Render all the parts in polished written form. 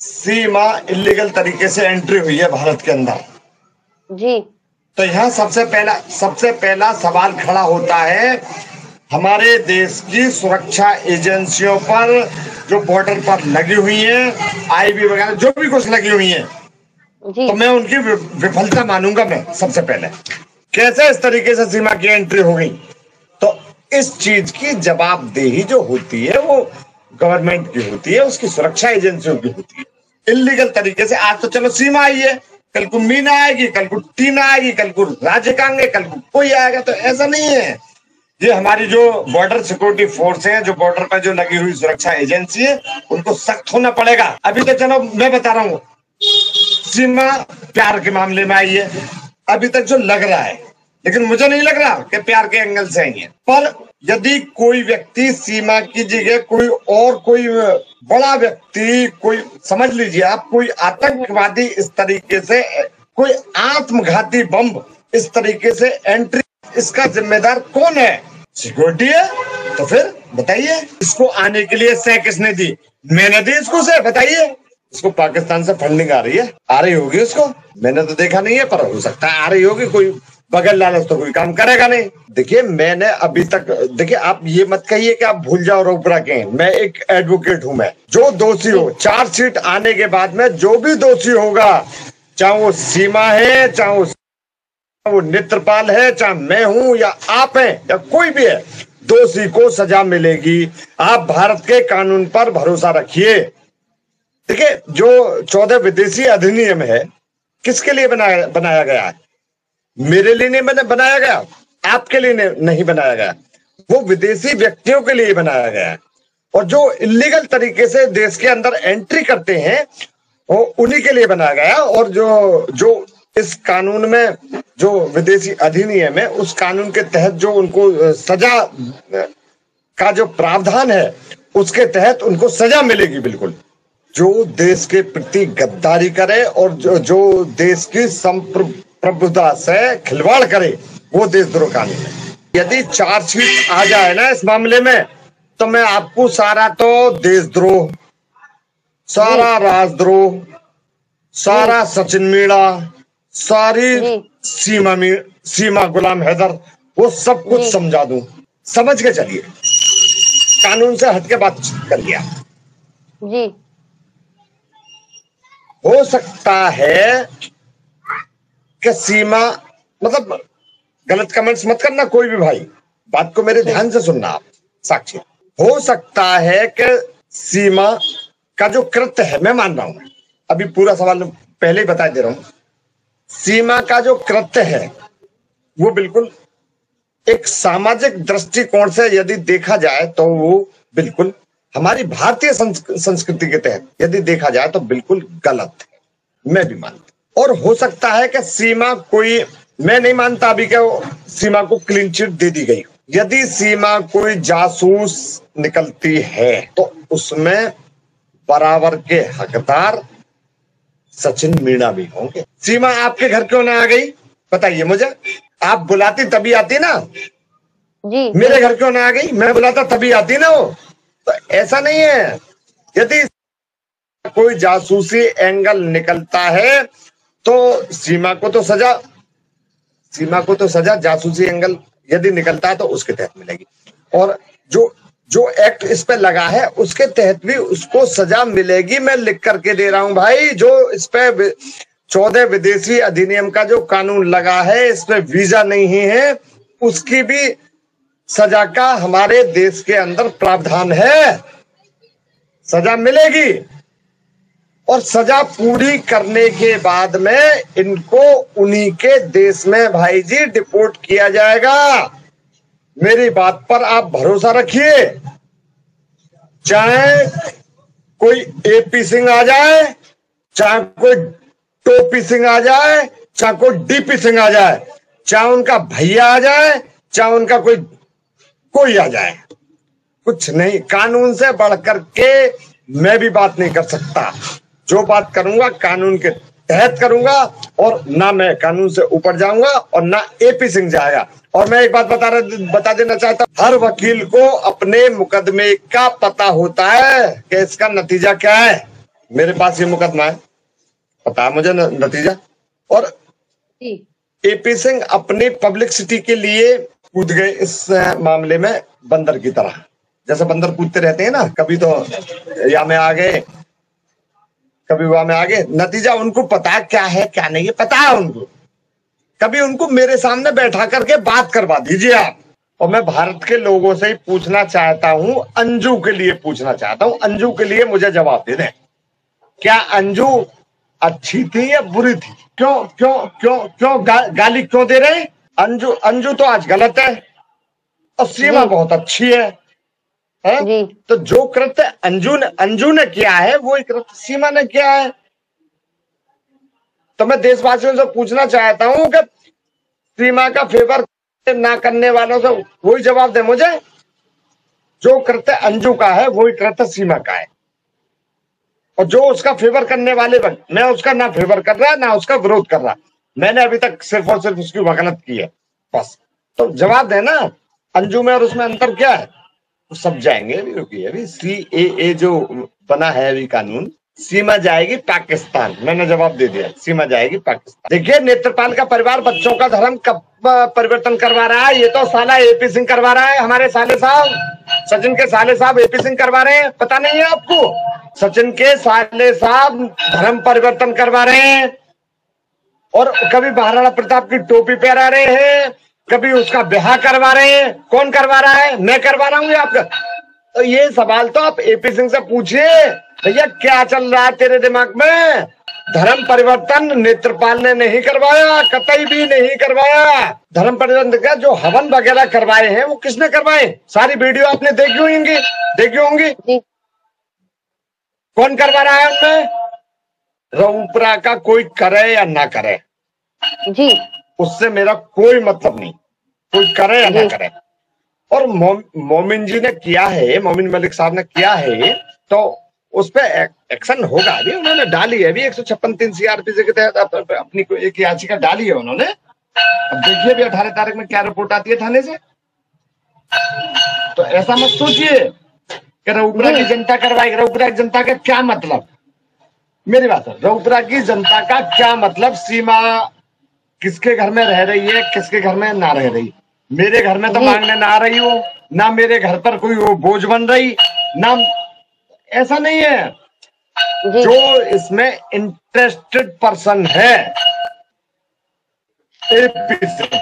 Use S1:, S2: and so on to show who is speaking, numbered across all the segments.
S1: सीमा illegal तरीके से entry हुई है भारत के अंदर
S2: जी।
S1: तो यहाँ सबसे पहला सवाल खड़ा होता है हमारे देश की सुरक्षा एजेंसियों पर, जो बॉर्डर पर लगी हुई हैं, आईबी वगैरह जो भी कुछ लगी हुई हैं, तो मैं उनकी विफलता मानूंगा। मैं सबसे पहले कैसे इस तरीके से सीमा की एंट्री हो गई, तो इस चीज की जवाबदेही जो होती है वो गवर्नमेंट की होती है, उसकी सुरक्षा एजेंसियों की होती है। इलीगल तरीके से आज तो चलो सीमा आई है, कल को मीना आएगी, कल को टीना आएगी, कल को राजक आएंगे, कल को कोई आएगा, तो ऐसा नहीं है। ये हमारी जो बॉर्डर सिक्योरिटी फोर्स है, जो बॉर्डर पर जो लगी हुई सुरक्षा एजेंसी है, उनको सख्त होना पड़ेगा। अभी तो चलो मैं बता रहा हूँ, सीमा प्यार के मामले में आई है, अभी तक जो लग रहा है, लेकिन मुझे नहीं लग रहा कि प्यार के एंगल से आई है। पर यदि कोई व्यक्ति सीमा की जगह कोई बड़ा व्यक्ति, कोई समझ लीजिए आप, कोई आतंकवादी इस तरीके से, कोई आत्मघाती बम इस तरीके से एंट्री, इसका जिम्मेदार कौन है? सिक्योरिटी है। तो फिर बताइए, इसको आने के लिए सह किसने दी? मैंने दी इसको सह, बताइए। इसको पाकिस्तान से फंडिंग आ रही है, आ रही होगी उसको, मैंने तो देखा नहीं है, पर हो सकता है आ रही होगी। कोई बगैर लालच तो कोई काम करेगा नहीं। देखिए मैंने अभी तक, देखिए आप ये मत कहिए कि आप भूल जाओ रोपड़ा के, मैं एक एडवोकेट हूं। मैं जो दोषी हो, चार्जशीट आने के बाद में जो भी दोषी होगा, चाहे वो सीमा है, चाहे वो नेत्रपाल है, चाहे मैं हूं या आप हैं या कोई भी है, दोषी को सजा मिलेगी। आप भारत के कानून पर भरोसा रखिए। देखिए जो 14 विदेशी अधिनियम है, किसके लिए बनाया गया है? मेरे लिए नहीं बनाया गया, आपके लिए नहीं बनाया गया, वो विदेशी व्यक्तियों के लिए बनाया गया है। और जो इलीगल तरीके से देश के अंदर एंट्री करते हैं, वो उन्हीं के लिए बनाया गया। और जो इस कानून में जो विदेशी अधिनियम है, उस कानून के तहत जो उनको सजा का जो प्रावधान है, उसके तहत उनको सजा मिलेगी बिल्कुल। जो देश के प्रति गद्दारी करे और जो देश की संप्रभुता से खिलवाड़ करे, वो देशद्रोह कानून है। यदि चार्जशीट आ जाए ना इस मामले में, तो मैं आपको सारा तो देशद्रोह, सारा राजद्रोह, सारा सचिन मीणा, सारी सीमा गुलाम हैदर, वो सब कुछ समझा दूं। समझ के चलिए, कानून से हटके बात करिए
S2: जी।
S1: हो सकता है कि सीमा, मतलब गलत कमेंट्स मत करना कोई भी भाई, बात को मेरे ध्यान से सुनना आप साक्षी। हो सकता है कि सीमा का जो कृत्य है, मैं मान रहा हूं, अभी पूरा सवाल पहले ही बता दे रहा हूं, सीमा का जो कृत्य है वो बिल्कुल एक सामाजिक दृष्टिकोण से यदि देखा जाए तो वो बिल्कुल हमारी भारतीय संस्कृति के तहत यदि देखा जाए तो बिल्कुल गलत है, मैं भी मानता। और हो सकता है कि सीमा कोई, मैं नहीं मानता अभी कि सीमा को क्लीन चिट दे दी गई। यदि सीमा कोई जासूस निकलती है तो उसमें बराबर के हकदार सचिन मीणा भी होंगे। सीमा आपके घर क्यों ना आ गई बताइए मुझे? आप बुलाती तभी आती ना
S2: जी।
S1: मेरे घर क्यों ना आ गई? मैं बुलाता तभी आती ना वो। तो ऐसा नहीं है, यदि कोई जासूसी एंगल निकलता है तो सीमा को तो सजा जासूसी एंगल यदि निकलता है तो उसके तहत मिलेगी। और जो एक्ट इस पे लगा है उसके तहत भी उसको सजा मिलेगी। मैं लिख करके दे रहा हूं भाई, जो इस पे 14 विदेशी अधिनियम का जो कानून लगा है, इस पे वीजा नहीं है, उसकी भी सजा का हमारे देश के अंदर प्रावधान है, सजा मिलेगी। और सजा पूरी करने के बाद में इनको उन्हीं के देश में भाई जी डिपोर्ट किया जाएगा। मेरी बात पर आप भरोसा रखिए। चाहे कोई एपी सिंह आ जाए, चाहे कोई टोपी सिंह आ जाए, चाहे कोई डीपी सिंह आ जाए, चाहे उनका भैया आ जाए, चाहे उनका कोई आ जाए, कुछ नहीं, कानून से बढ़कर के मैं भी बात नहीं कर सकता। जो बात करूंगा कानून के तहत करूंगा, और ना मैं कानून से ऊपर जाऊंगा और ना एपी सिंह जाएगा। और मैं एक बात बता देना चाहता हूं, हर वकील को अपने मुकदमे का पता होता है कि इसका नतीजा क्या है। मेरे पास ये मुकदमा है, पता है मुझे नतीजा। और एपी सिंह अपनी पब्लिसिटी के लिए कूद गए इस मामले में बंदर की तरह, जैसे बंदर कूदते रहते हैं ना, कभी तो या में आ गए, कभी वहां में आ गए। नतीजा उनको पता क्या है क्या नहीं है, पता है उनको। कभी उनको मेरे सामने बैठा करके बात करवा दीजिए आप। और मैं भारत के लोगों से ही पूछना चाहता हूं, अंजू के लिए पूछना चाहता हूं, अंजू के लिए मुझे जवाब दे दें, क्या अंजू अच्छी थी या बुरी थी? क्यों क्यों क्यों क्यों गाली क्यों दे रहे हैं? अंजू तो आज गलत है और सीमा बहुत अच्छी है? तो जो कृत्य अंजू ने किया है वो कृत्य सीमा ने किया है। तो मैं देशवासियों से पूछना चाहता हूं कि सीमा का फेवर ना करने वालों से वही जवाब दे मुझे, जो कृत्य अंजू का है वही कृत्य सीमा का है। और जो उसका फेवर करने वाले बन, मैं उसका ना फेवर कर रहा ना उसका विरोध कर रहा, मैंने अभी तक सिर्फ और सिर्फ उसकी वकालत की है बस। तो जवाब देना, अंजू में और उसमें अंतर क्या है? तो सब जाएंगे अभी, रुकिए अभी। CAA जो बना है अभी कानून, सीमा जाएगी पाकिस्तान, मैंने जवाब दे दिया, सीमा जाएगी पाकिस्तान। देखिए नेत्रपाल का परिवार बच्चों का धर्म कब परिवर्तन करवा रहा है? ये तो साला एपी सिंह करवा रहा है, हमारे साले साहब सचिन के साले साहब एपी सिंह करवा रहे हैं, पता नहीं है आपको? सचिन के साले साहब धर्म परिवर्तन करवा रहे हैं और कभी महाराणा प्रताप की टोपी पहरा रहे हैं, कभी उसका ब्याह करवा रहे हैं। कौन करवा रहा है? मैं करवा रहा हूँ आपका? तो ये सवाल तो आप एपी सिंह से पूछिए, भैया क्या चल रहा है तेरे दिमाग में? धर्म परिवर्तन नेत्रपाल ने नहीं करवाया, कतई भी नहीं करवाया। धर्म परिवर्तन का जो हवन वगैरह करवाए हैं वो किसने करवाए? सारी वीडियो आपने देखी होंगी। कौन करवा रहा है उनमें? रऊपरा का कोई करे या ना करे जी, उससे मेरा कोई मतलब नहीं, कोई करे या ना करे। और मोमिन जी ने किया है, मोमिन मलिक साहब ने किया है, तो उस पर एक्शन होगा। अभी उन्होंने डाली है, अभी 156(3) CRPC के तहत अपनी एक याचिका डाली है उन्होंने। अब देखिए अभी 18 तारीख में क्या रिपोर्ट आती है थाने से। तो ऐसा मत सोचिए कि रऊपरा की जनता करवाएगी। रऊपरा की जनता का क्या मतलब? मेरी बात है, रऊपरा की जनता का क्या मतलब? सीमा किसके घर में रह रही है, किसके घर में ना रह रही? मेरे घर में तो मांगने ना आ रही हो, ना मेरे घर पर कोई वो बोझ बन रही, ना ऐसा नहीं है। जो इसमें इंटरेस्टेड पर्सन है एपी सिंह,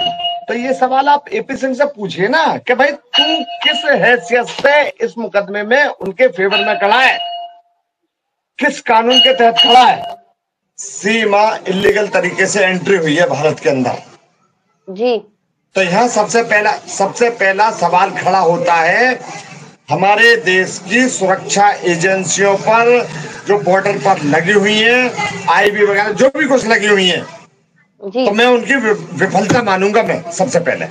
S1: तो ये सवाल आप एपी सिंह से पूछिए ना कि भाई तू किस हैसियत से इस मुकदमे में उनके फेवर में खड़ा है, किस कानून के तहत खड़ा है? सीमा इलीगल तरीके से एंट्री हुई है भारत के अंदर जी। तो यहाँ सबसे पहला सवाल खड़ा होता है हमारे देश की सुरक्षा एजेंसियों पर, जो बॉर्डर पर लगी हुई हैं, IB वगैरह जो भी कुछ लगी हुई हैं, तो मैं उनकी विफलता मानूंगा। मैं सबसे पहले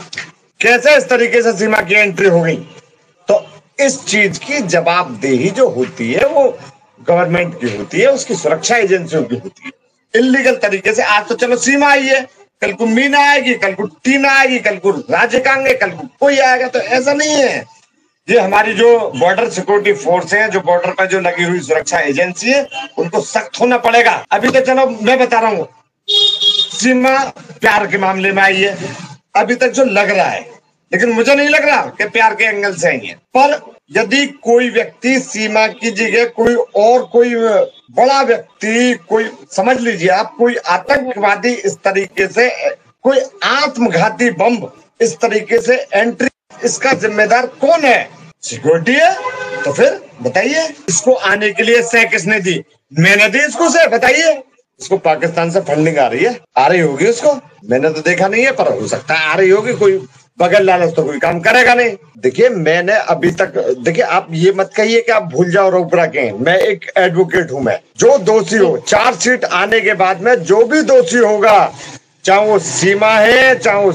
S1: कैसे इस तरीके से सीमा की एंट्री हो गई, तो इस चीज की जवाबदेही जो होती है वो गवर्नमेंट की होती है, उसकी सुरक्षा एजेंसियों की होती है। इलीगल तरीके से आज तो चलो सीमा आई है, कल को मीना आएगी, कल को टीना आएगी, कल को राजक आएंगे, कल को कोई आएगा। तो ऐसा नहीं है। ये हमारी जो बॉर्डर सिक्योरिटी फोर्स है, जो बॉर्डर पर जो लगी हुई सुरक्षा एजेंसी है, उनको सख्त होना पड़ेगा। अभी तो चलो मैं बता रहा हूँ, सीमा प्यार के मामले में आई है, अभी तक जो लग रहा है, लेकिन मुझे नहीं लग रहा कि प्यार के एंगल से आई है। पर यदि कोई व्यक्ति सीमा की जगह कोई बड़ा व्यक्ति, कोई समझ लीजिए आप, कोई आतंकवादी इस तरीके से, कोई आत्मघाती बम इस तरीके से एंट्री, इसका जिम्मेदार कौन है? सिक्योरिटी है। तो फिर बताइए, इसको आने के लिए सह किसने दी? मैंने दी इसको सह, बताइए। इसको पाकिस्तान से फंडिंग आ रही है, आ रही होगी उसको, मैंने तो देखा नहीं है, पर हो सकता है आ रही होगी। कोई बगैर लालच तो कोई काम करेगा नहीं। देखिए मैंने अभी तक, देखिए आप ये मत कहिए कि आप भूल जाओ रऊपरा के, मैं एक एडवोकेट हूं। मैं जो दोषी हो, चार्जशीट आने के बाद में जो भी दोषी होगा, चाहे वो सीमा है, चाहे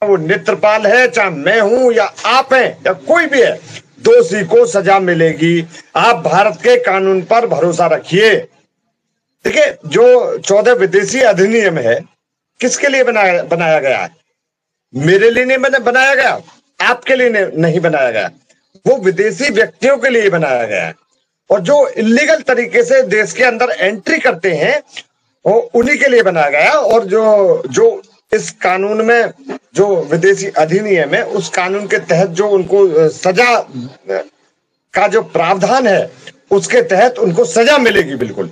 S1: वो नेत्रपाल है, चाहे मैं हूं या आप हैं या कोई भी है, दोषी को सजा मिलेगी। आप भारत के कानून पर भरोसा रखिए। देखिए जो 14 विदेशी अधिनियम है, किसके लिए बनाया गया है? मेरे लिए नहीं बनाया गया, आपके लिए नहीं बनाया गया, वो विदेशी व्यक्तियों के लिए बनाया गया है। और जो इलीगल तरीके से देश के अंदर एंट्री करते हैं वो उन्हीं के लिए बनाया गया। और जो जो इस कानून में जो विदेशी अधिनियम है उस कानून के तहत जो उनको सजा का जो प्रावधान है उसके तहत उनको सजा मिलेगी बिल्कुल।